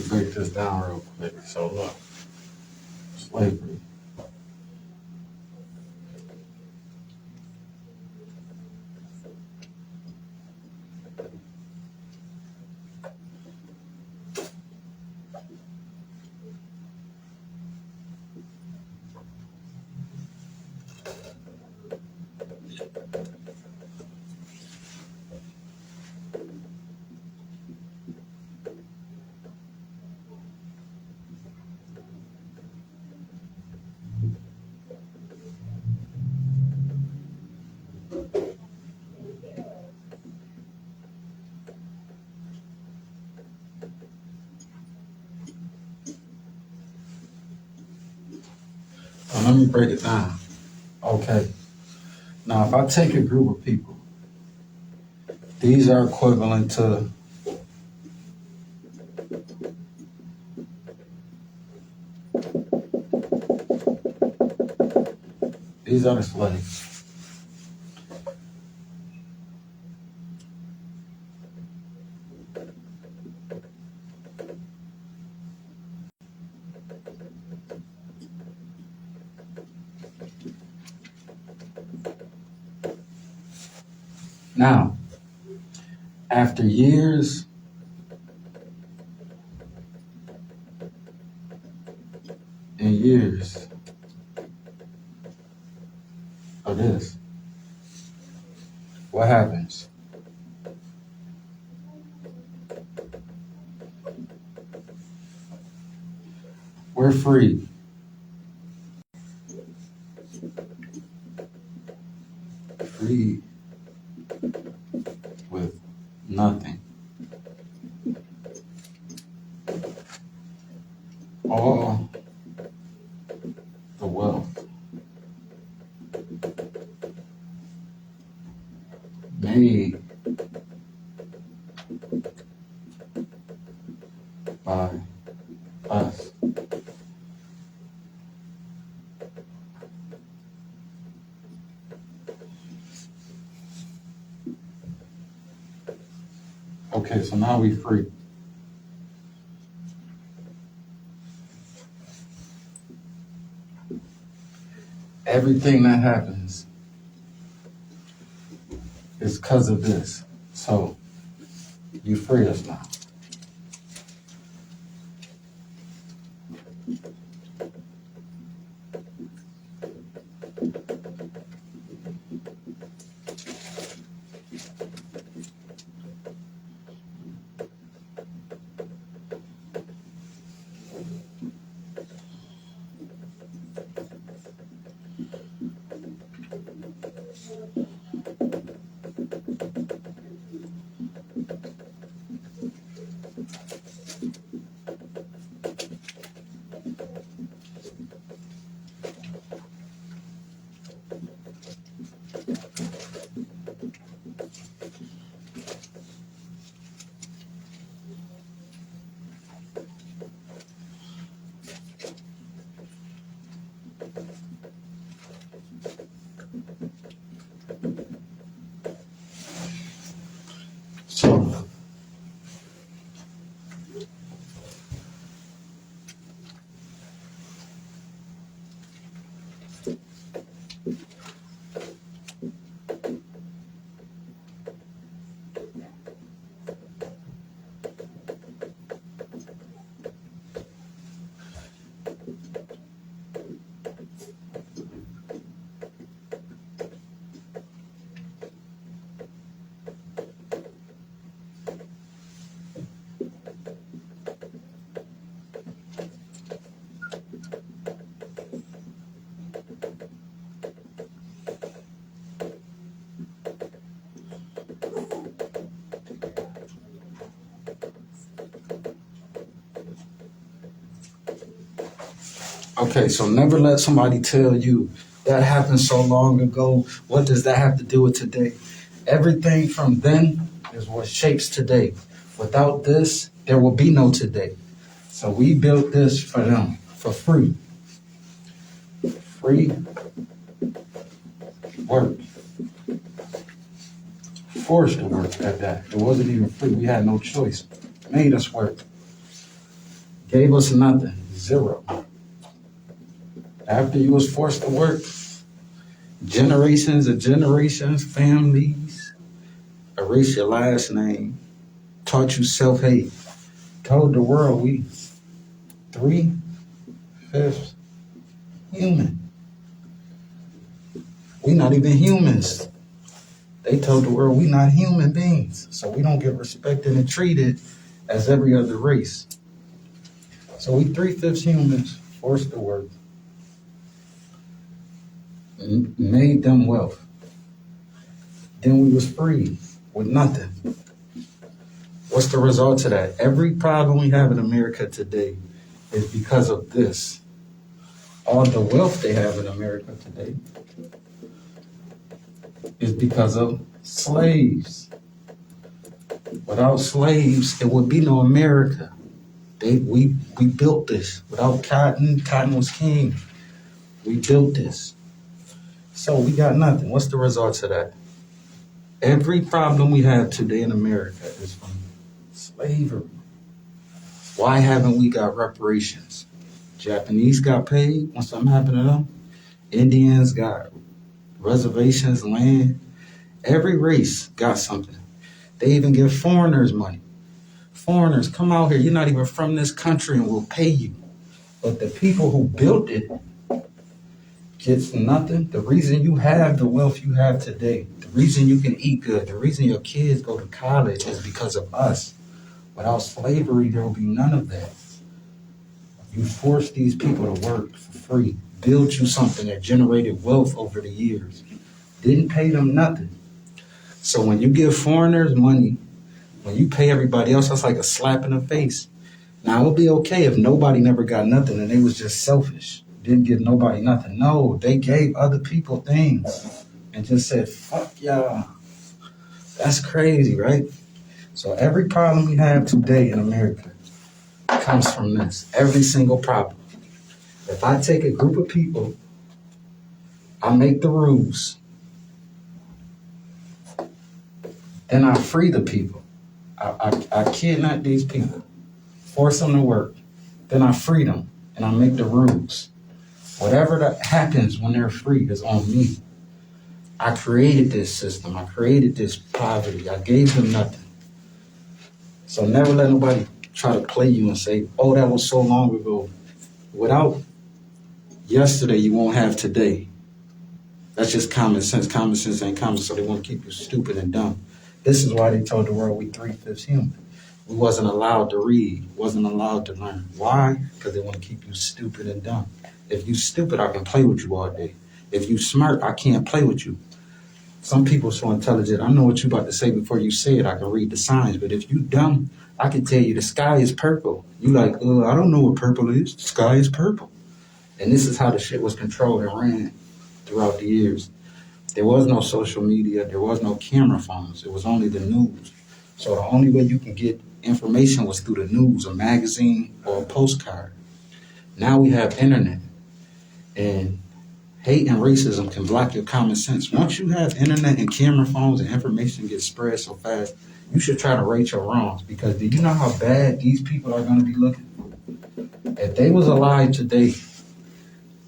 Break this down real quick. So look, slavery. Let me break it down. Okay. Now, if I take a group of people, these are equivalent to these are the slaves. Now, after years and years of this, what happens? We're free. Free with nothing. All the wealth made by us. Okay, so now we free. Everything that happens is because of this. So you free us now. So okay, so never let somebody tell you that happened so long ago. What does that have to do with today? Everything from then is what shapes today. Without this, there will be no today. So we built this for them for free. Free work. Forced to work at that. It wasn't even free. We had no choice. Made us work. Gave us nothing, zero. After you was forced to work, generations and generations, families, erase your last name, taught you self-hate, told the world we 3/5 human. We not even humans. They told the world we not human beings, so we don't get respected and treated as every other race. So we 3/5 humans, forced to work, made them wealth. Then we was free with nothing. What's the result of that? Every problem we have in America today is because of this. All the wealth they have in America today is because of slaves. Without slaves, there would be no America. We built this. Without cotton, cotton was king. We built this. So we got nothing. What's the result of that? Every problem we have today in America is from slavery. Why haven't we got reparations? Japanese got paid when something happened to them. Indians got reservations, land. Every race got something. They even give foreigners money. Foreigners, come out here. You're not even from this country and we'll pay you. But the people who built it gets nothing. The reason you have the wealth you have today, the reason you can eat good, the reason your kids go to college is because of us. Without slavery, there will be none of that. You forced these people to work for free, build you something that generated wealth over the years. Didn't pay them nothing. So when you give foreigners money, when you pay everybody else, that's like a slap in the face. Now, it would be okay if nobody never got nothing and they was just selfish. Didn't give nobody nothing. No, they gave other people things and just said, fuck y'all. That's crazy, right? So every problem we have today in America comes from this. Every single problem. If I take a group of people, I make the rules, then I free the people. I kidnap these people, force them to work, then I free them, and I make the rules. Whatever that happens when they're free is on me. I created this system. I created this poverty. I gave them nothing. So never let nobody try to play you and say, oh, that was so long ago. Without yesterday, you won't have today. That's just common sense. Common sense ain't common, so they want to keep you stupid and dumb. This is why they told the world we 3/5 human. We wasn't allowed to read, wasn't allowed to learn. Why? Because they want to keep you stupid and dumb. If you stupid, I can play with you all day. If you smart, I can't play with you. Some people so intelligent, I know what you about to say before you say it. I can read the signs. But if you dumb, I can tell you the sky is purple. You like, I don't know what purple is. The sky is purple. And this is how the shit was controlled and ran throughout the years. There was no social media. There was no camera phones. It was only the news. So the only way you can get information was through the news, a magazine, or a postcard. Now we have internet. And hate and racism can block your common sense. Once you have internet and camera phones and information gets spread so fast, you should try to rate your wrongs. Because do you know how bad these people are going to be looking? If they was alive today,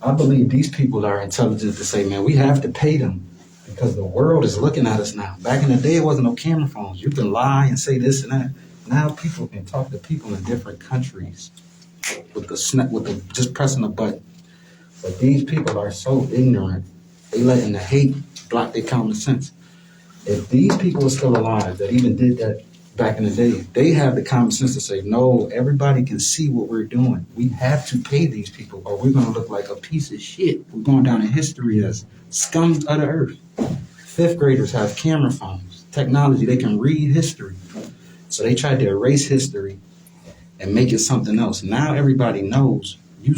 I believe these people are intelligent to say, man, we have to pay them because the world is looking at us now. Back in the day, it wasn't no camera phones. You can lie and say this and that. Now people can talk to people in different countries with just pressing a button. But these people are so ignorant, they letting the hate block their common sense. If these people are still alive that even did that back in the day, they have the common sense to say, no, everybody can see what we're doing. We have to pay these people or we're going to look like a piece of shit. We're going down in history as scum of the earth. Fifth graders have camera phones, technology, they can read history. So they tried to erase history and make it something else. Now everybody knows. You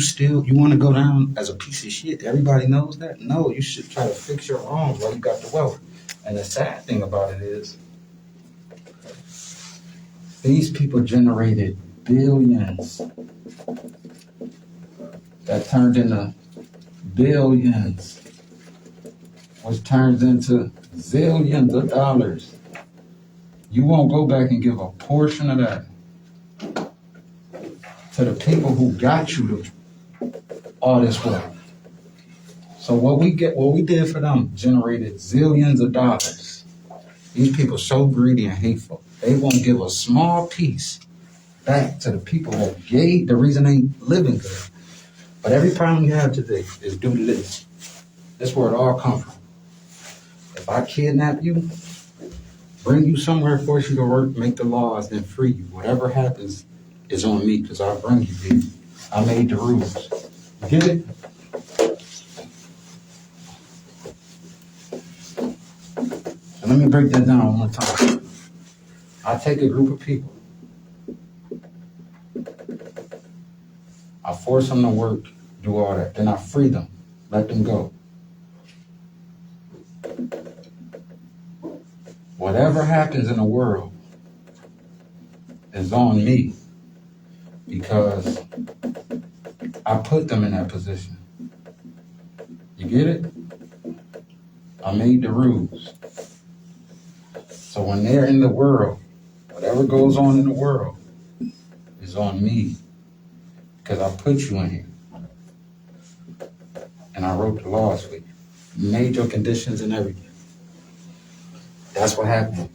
want to go down as a piece of shit? Everybody knows that? No, you should try to fix your wrongs while you got the wealth. And the sad thing about it is, these people generated billions that turned into billions, which turns into zillions of dollars. You won't go back and give a portion of that to the people who got you to all this wealth. So what we did for them generated zillions of dollars. These people so greedy and hateful. They won't give a small piece back to the people that gave the reason they living good. But every problem you have today is due to this. This is where it all comes from. If I kidnap you, bring you somewhere, force you to work, make the laws, then free you. Whatever happens is on me because I bring you here. I made the rules. Get it? So let me break that down one more time. I take a group of people. I force them to work, do all that. Then I free them, let them go. Whatever happens in the world is on me because I put them in that position. You get it? I made the rules. So when they're in the world, whatever goes on in the world is on me because I put you in here. And I wrote the laws for you. Made your conditions and everything. That's what happened.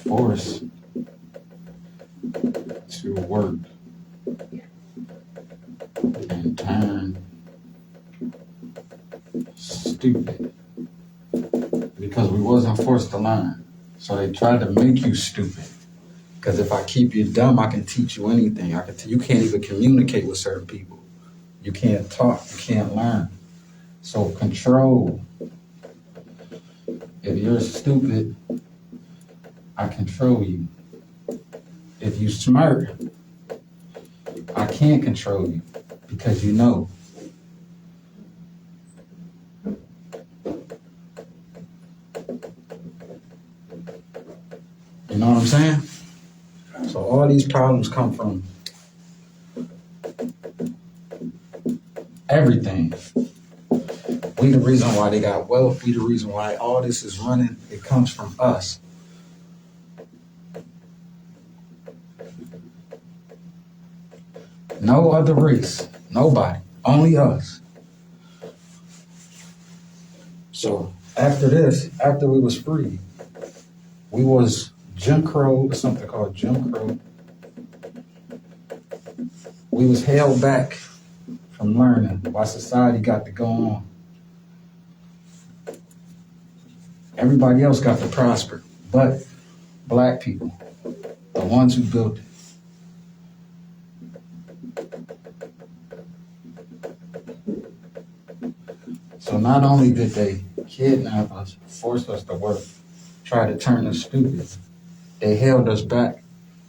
Forced to work and turn stupid because we wasn't forced to learn. So they tried to make you stupid. Because if I keep you dumb, I can teach you anything. You can't even communicate with certain people. You can't talk. You can't learn. So control. If you're stupid, I control you. If you smart, I can't control you because you know. You know what I'm saying? So all these problems come from everything. We the reason why they got wealth. We the reason why all this is running. It comes from us. No other race. Nobody. Only us. So after this, after we was free, we was Jim Crow, something called Jim Crow. We was held back from learning while society got to go on. Everybody else got to prosper, but black people, the ones who built it. So not only did they kidnap us, force us to work, try to turn us stupid, they held us back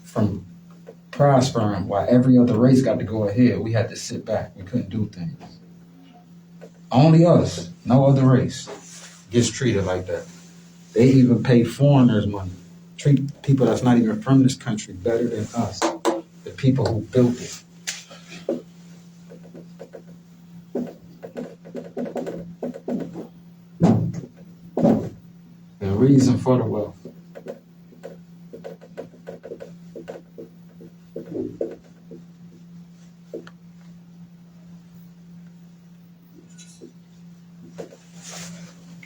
from prospering while every other race got to go ahead. We had to sit back. We couldn't do things. Only us, no other race, gets treated like that. They even pay foreigners money, treat people that's not even from this country better than us, the people who built it. The reason for the wealth.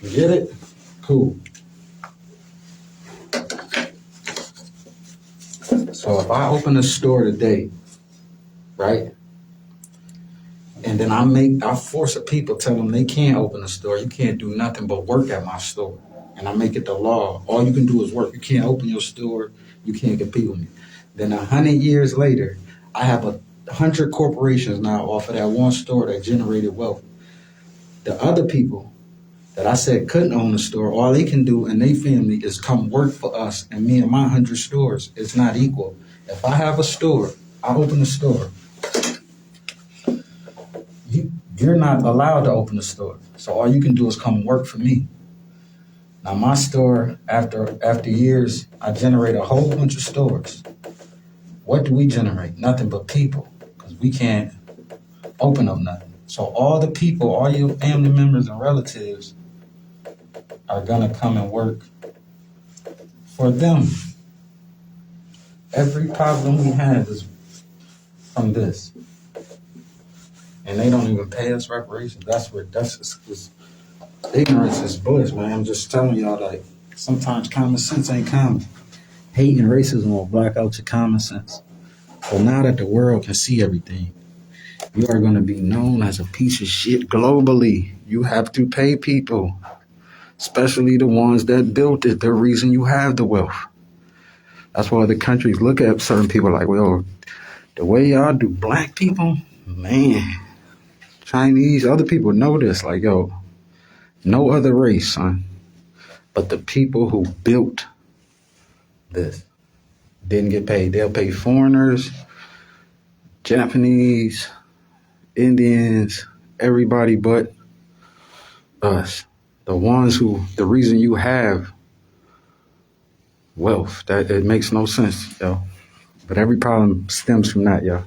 You get it? Cool. So if I open a store today, right? And then I force a people, tell them they can't open a store. You can't do nothing but work at my store. And I make it the law. All you can do is work. You can't open your store. You can't compete with me. Then 100 years later, I have 100 corporations now off of that one store that generated wealth. The other people that I said couldn't own a store, all they can do and their family is come work for us and me and my 100 stores. It's not equal. If I have a store, I open a store. You're not allowed to open a store. So all you can do is come work for me. Now my store, after years, I generate a whole bunch of stores. What do we generate? Nothing but people, because we can't open up nothing. So all the people, all your family members and relatives are gonna come and work for them. Every problem we have is from this. And they don't even pay us reparations. That's just ignorance is bliss, man. I'm just telling y'all, like, sometimes common sense ain't common. Hate and racism will block out your common sense. So now that the world can see everything, you are going to be known as a piece of shit globally. You have to pay people, especially the ones that built it, the reason you have the wealth. That's why other countries look at certain people like, well, the way y'all do black people, man, Chinese, other people know this. Like, yo, no other race, son, but the people who built this didn't get paid. They'll pay foreigners, Japanese, Indians, everybody but us. The ones who, the reason you have wealth, that it makes no sense, yo. But every problem stems from that, yo.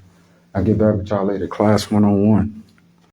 I'll get back with y'all later. Class 101.